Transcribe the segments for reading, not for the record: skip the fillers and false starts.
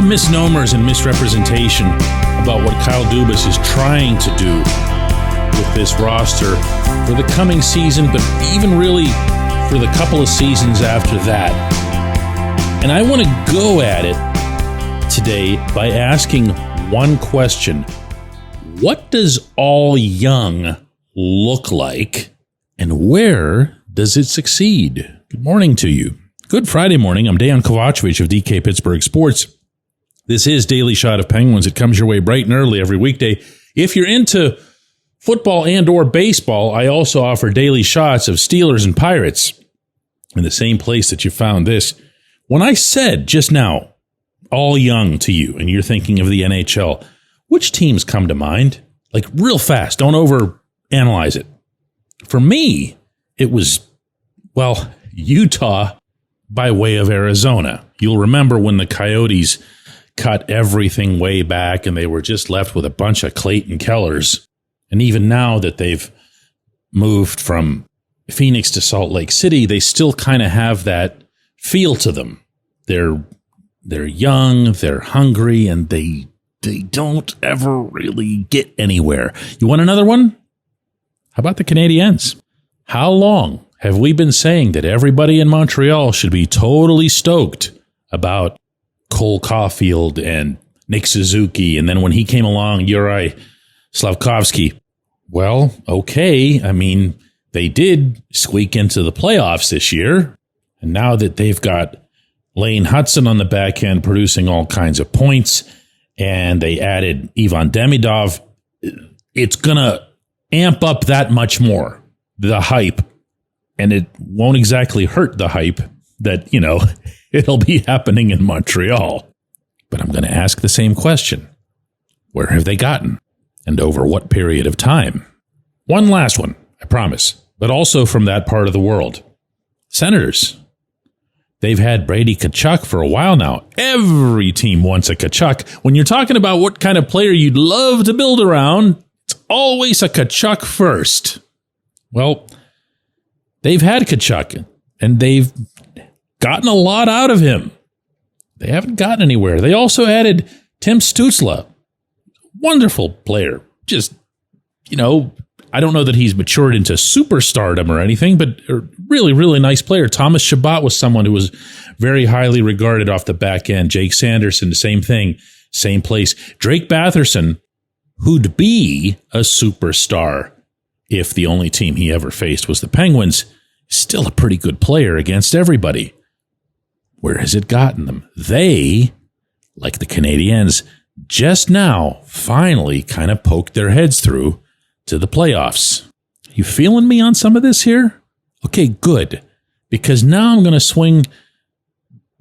of misnomers and misrepresentation about what Kyle Dubas is trying to do with this roster for the coming season, but even really for the couple of seasons after that. And I want to go at it today by asking one question. What does all young look like, and where does it succeed? Good morning to you. Good Friday morning. I'm Dejan Kovacevic of DK Pittsburgh Sports. This is Daily Shot of Penguins. It comes your way bright and early every weekday. If you're into football and or baseball, I also offer daily shots of Steelers and Pirates in the same place that you found this. When I said just now, all young to you, and you're thinking of the NHL, which teams come to mind? Like real fast, don't overanalyze it. For me, it was, Utah by way of Arizona. You'll remember when the Coyotes cut everything way back and they were just left with a bunch of Clayton Kellers. And even now that they've moved from Phoenix to Salt Lake City, they still kind of have that feel to them. They're young, they're hungry, and they don't ever really get anywhere. You want another one? How about the Canadiens? How long have we been saying that everybody in Montreal should be totally stoked about Cole Caulfield and Nick Suzuki, and then when he came along, Juraj Slafkovsky? Well, okay, I mean, they did squeak into the playoffs this year, and now that they've got Lane Hudson on the back end producing all kinds of points, and they added Ivan Demidov, it's going to amp up that much more, the hype, and it won't exactly hurt the hype that, it'll be happening in Montreal. But I'm going to ask the same question. Where have they gotten? And over what period of time? One last one, I promise, but also from that part of the world. Senators. They've had Brady Tkachuk for a while now. Every team wants a Tkachuk. When you're talking about what kind of player you'd love to build around, it's always a Tkachuk first. Well, they've had Tkachuk, and they've gotten a lot out of him. They haven't gotten anywhere. They also added Tim Stützle. Wonderful player. Just, I don't know that he's matured into superstardom or anything, but a really, really nice player. Thomas Chabot was someone who was very highly regarded off the back end. Jake Sanderson, the same thing, same place. Drake Batherson, who'd be a superstar if the only team he ever faced was the Penguins, still a pretty good player against everybody. Where has it gotten them? They, like the Canadiens, just now finally kind of poked their heads through to the playoffs. You feeling me on some of this here? Okay, good. Because now I'm going to swing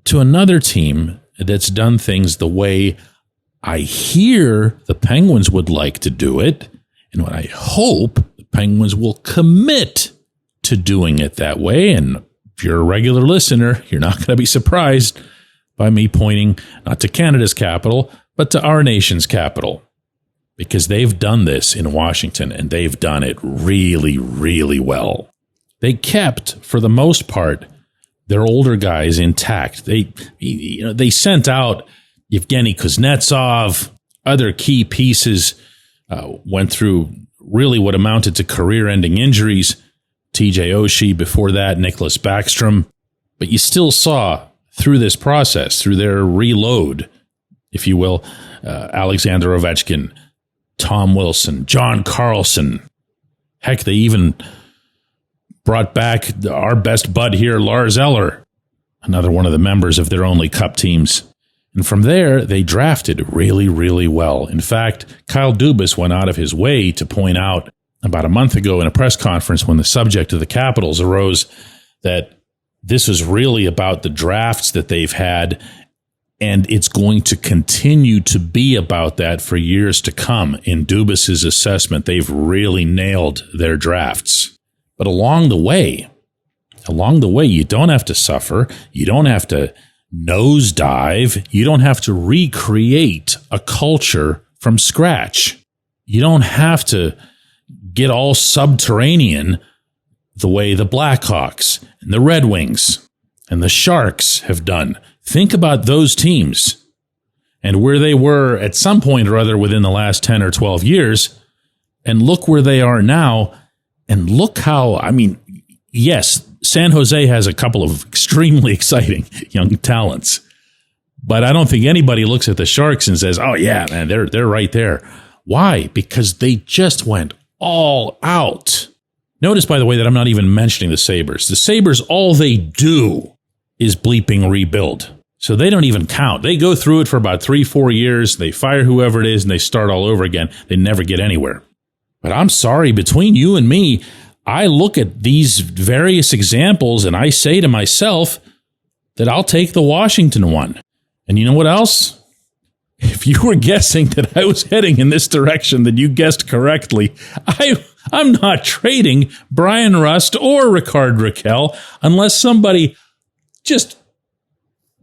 to another team that's done things the way I hear the Penguins would like to do it, and what I hope the Penguins will commit to doing it that way. And if you're a regular listener, you're not going to be surprised by me pointing not to Canada's capital, but to our nation's capital. Because they've done this in Washington, and they've done it really, really well. They kept, for the most part, their older guys intact. They sent out Yevgeny Kuznetsov. Other key pieces went through really what amounted to career-ending injuries. TJ Oshie, before that, Nicholas Backstrom. But you still saw through this process, through their reload, if you will, Alexander Ovechkin, Tom Wilson, John Carlson. Heck, they even brought back our best bud here, Lars Eller, another one of the members of their only cup teams. And from there, they drafted really, really well. In fact, Kyle Dubas went out of his way to point out about a month ago in a press conference when the subject of the Capitals arose that this is really about the drafts that they've had, and it's going to continue to be about that for years to come. In Dubas's assessment, they've really nailed their drafts. But along the way, you don't have to suffer. You don't have to nosedive. You don't have to recreate a culture from scratch. You don't have to get all subterranean the way the Blackhawks and the Red Wings and the Sharks have done. Think about those teams. and where they were at some point or other within the last 10 or 12 years, and look where they are now, and look how, I mean, yes, San Jose has a couple of extremely exciting young talents, but I don't think anybody looks at the Sharks and says, oh yeah, man, they're right there. Why? Because they just went all out. Notice, by the way, that I'm not even mentioning the Sabres. The Sabres, all they do is bleeping rebuild. So they don't even count. They go through it for about 3-4 years. They fire whoever it is and they start all over again. They never get anywhere. But I'm sorry, between you and me, I look at these various examples and I say to myself that I'll take the Washington one. And you know what else? If you were guessing that I was heading in this direction, then you guessed correctly. I'm not trading Brian Rust or Rickard Rakell unless somebody just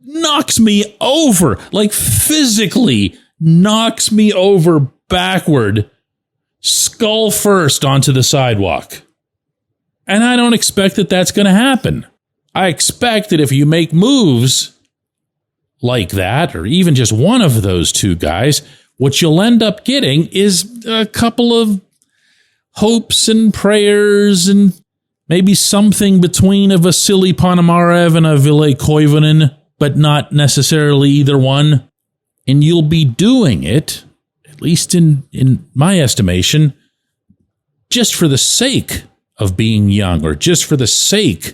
knocks me over, like physically knocks me over backward, skull first onto the sidewalk. And I don't expect that that's going to happen. I expect that if you make moves like that, or even just one of those two guys, what you'll end up getting is a couple of hopes and prayers and maybe something between a Vasily Ponomarev and a Ville Koivunen, but not necessarily either one. And you'll be doing it, at least in my estimation, just for the sake of being young, or just for the sake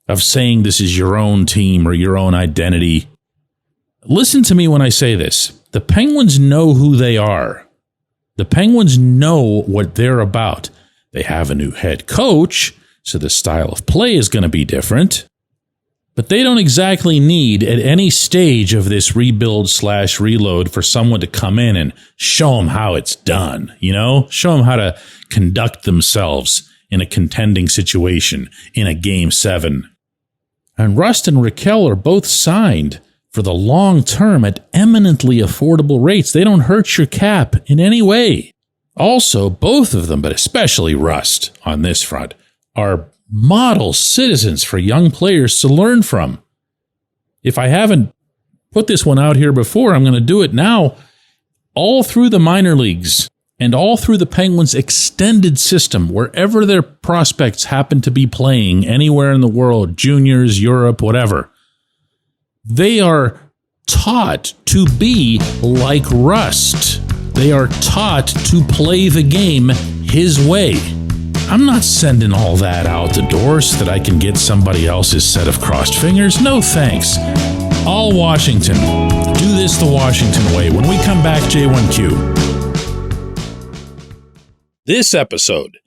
of saying this is your own team or your own identity. Listen to me when I say this. The Penguins know who they are. The Penguins know what they're about. They have a new head coach, so the style of play is going to be different. But they don't exactly need, at any stage of this rebuild/reload, for someone to come in and show them how it's done, Show them how to conduct themselves in a contending situation in a Game 7. And Rust and Rakell are both signed for the long term at eminently affordable rates. They don't hurt your cap in any way. Also, both of them, but especially Rust on this front, are model citizens for young players to learn from. If I haven't put this one out here before, I'm going to do it now. All through the minor leagues and all through the Penguins' extended system, wherever their prospects happen to be playing, anywhere in the world, juniors, Europe, whatever, they are taught to be like Rust. They are taught to play the game his way. I'm not sending all that out the door so that I can get somebody else's set of crossed fingers. No thanks. All Washington. Do this the Washington way. When we come back, J1Q. This episode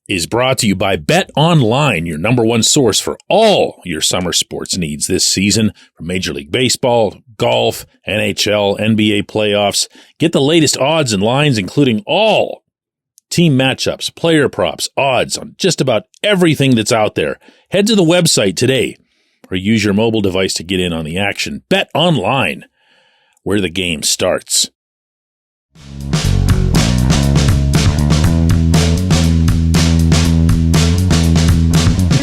is brought to you by Bet Online, your number one source for all your summer sports needs this season, from Major League Baseball, golf, NHL, NBA playoffs. Get the latest odds and lines, including all team matchups, player props, odds on just about everything that's out there. Head to the website today or use your mobile device to get in on the action. Bet Online, where the game starts.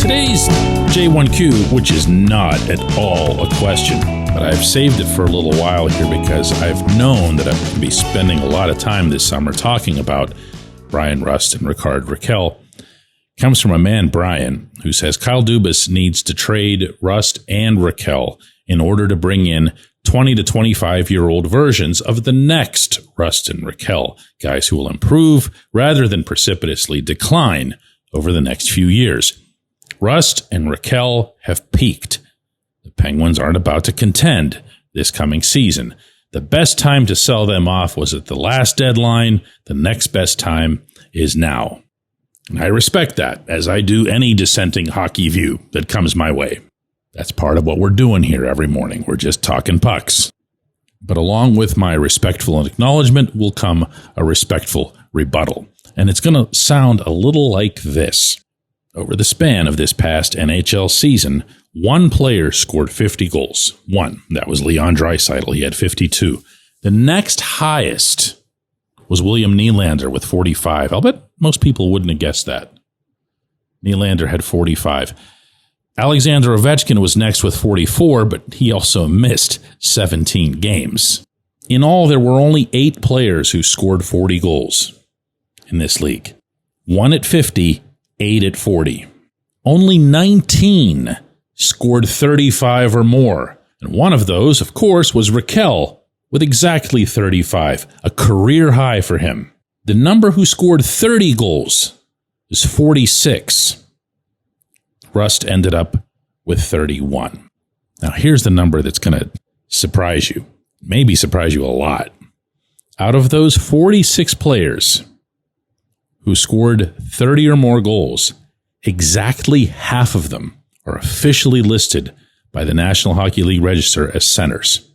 Today's J1Q, which is not at all a question, but I've saved it for a little while here because I've known that I'm going to be spending a lot of time this summer talking about Brian Rust and Rickard Rakell, comes from a man, Brian, who says Kyle Dubas needs to trade Rust and Rakell in order to bring in 20 to 25-year-old versions of the next Rust and Rakell, guys who will improve rather than precipitously decline over the next few years. Rust and Rakell have peaked. The Penguins aren't about to contend this coming season. The best time to sell them off was at the last deadline. The next best time is now. And I respect that, as I do any dissenting hockey view that comes my way. That's part of what we're doing here every morning. We're just talking pucks. But along with my respectful acknowledgement will come a respectful rebuttal. And it's going to sound a little like this. Over the span of this past NHL season, one player scored 50 goals. One. That was Leon Draisaitl. He had 52. The next highest was William Nylander with 45. I'll bet most people wouldn't have guessed that. Nylander had 45. Alexander Ovechkin was next with 44, but he also missed 17 games. In all, there were only 8 players who scored 40 goals in this league. 1 at 50, 8 at 40. Only 19 scored 35 or more. And one of those, of course, was Raquel with exactly 35, a career high for him. The number who scored 30 goals is 46. Rust ended up with 31. Now, here's the number that's going to surprise you, maybe surprise you a lot. Out of those 46 players who scored 30 or more goals, exactly half of them are officially listed by the National Hockey League Register as centers.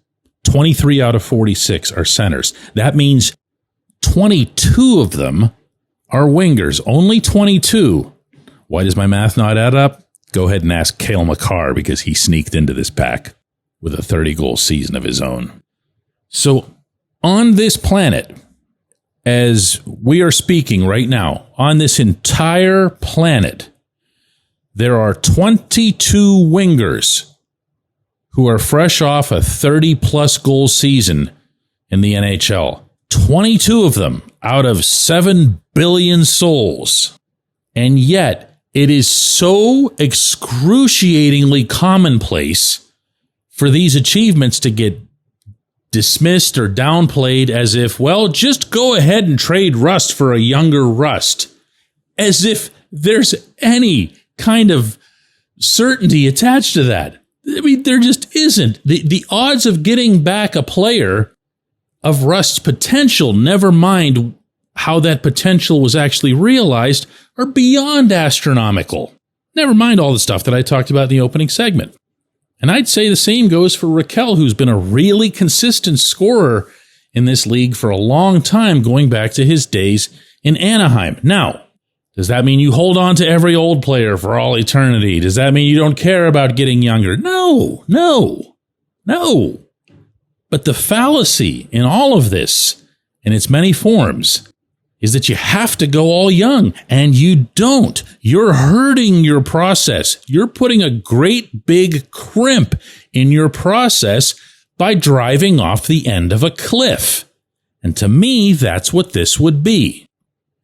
23 out of 46 are centers. That means 22 of them are wingers. Only 22. Why does my math not add up? Go ahead and ask Cale Makar, because he sneaked into this pack with a 30-goal season of his own. So on this planet, as we are speaking right now, on this entire planet, there are 22 wingers who are fresh off a 30-plus goal season in the NHL. 22 of them out of 7 billion souls. And yet, it is so excruciatingly commonplace for these achievements to get dismissed or downplayed as if, well, just go ahead and trade Rust for a younger Rust. As if there's any kind of certainty attached to that. I mean, there just isn't. The odds of getting back a player of Rust's potential, never mind how that potential was actually realized, are beyond astronomical. Never mind all the stuff that I talked about in the opening segment. And I'd say the same goes for Raquel, who's been a really consistent scorer in this league for a long time, going back to his days in Anaheim. Now, does that mean you hold on to every old player for all eternity? Does that mean you don't care about getting younger? No. But the fallacy in all of this, in its many forms, is that you have to go all young, and you don't. You're hurting your process. You're putting a great big crimp in your process by driving off the end of a cliff. And to me, that's what this would be.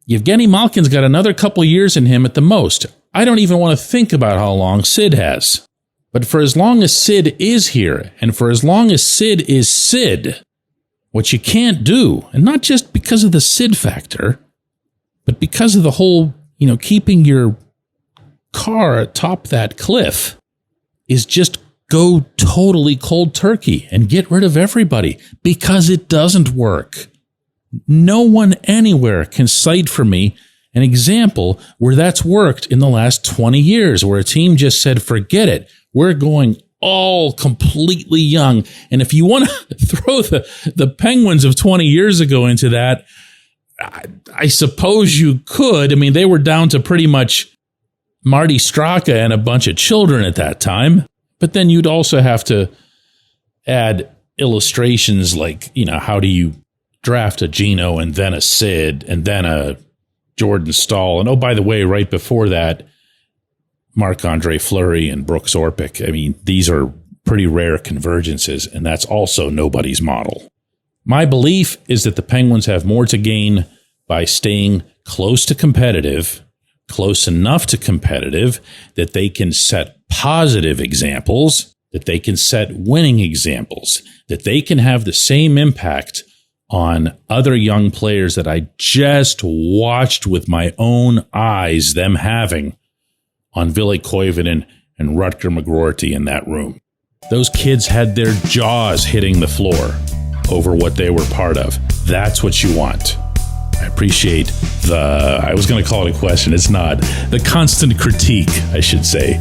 Yevgeny Malkin's got another couple years in him at the most. I don't even want to think about how long Sid has. But for as long as Sid is here, and for as long as Sid is Sid, what you can't do, and not just because of the Sid factor, but because of the whole, keeping your car atop that cliff, is just go totally cold turkey and get rid of everybody, because it doesn't work. No one anywhere can cite for me an example where that's worked in the last 20 years, where a team just said, forget it, we're going all completely young. And if you want to throw the Penguins of 20 years ago into that, I suppose you could. I mean, they were down to pretty much Marty Straka and a bunch of children at that time. But then you'd also have to add illustrations like, how do you draft a Gino and then a Sid and then a Jordan Stahl? And oh, by the way, right before that, Marc-Andre Fleury and Brooks Orpik. I mean, these are pretty rare convergences, and that's also nobody's model. My belief is that the Penguins have more to gain by staying close to competitive, close enough to competitive, that they can set positive examples, that they can set winning examples, that they can have the same impact on other young players that I just watched with my own eyes them having on Ville Koivunen and Rutger McGroarty in that room. Those kids had their jaws hitting the floor over what they were part of. That's what you want. I appreciate I was going to call it a question. It's not. The constant critique, I should say.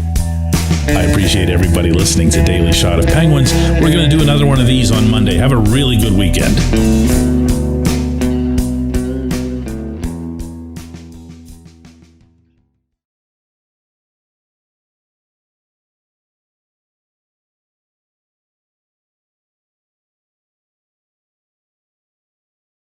I appreciate everybody listening to Daily Shot of Penguins. We're going to do another one of these on Monday. Have a really good weekend.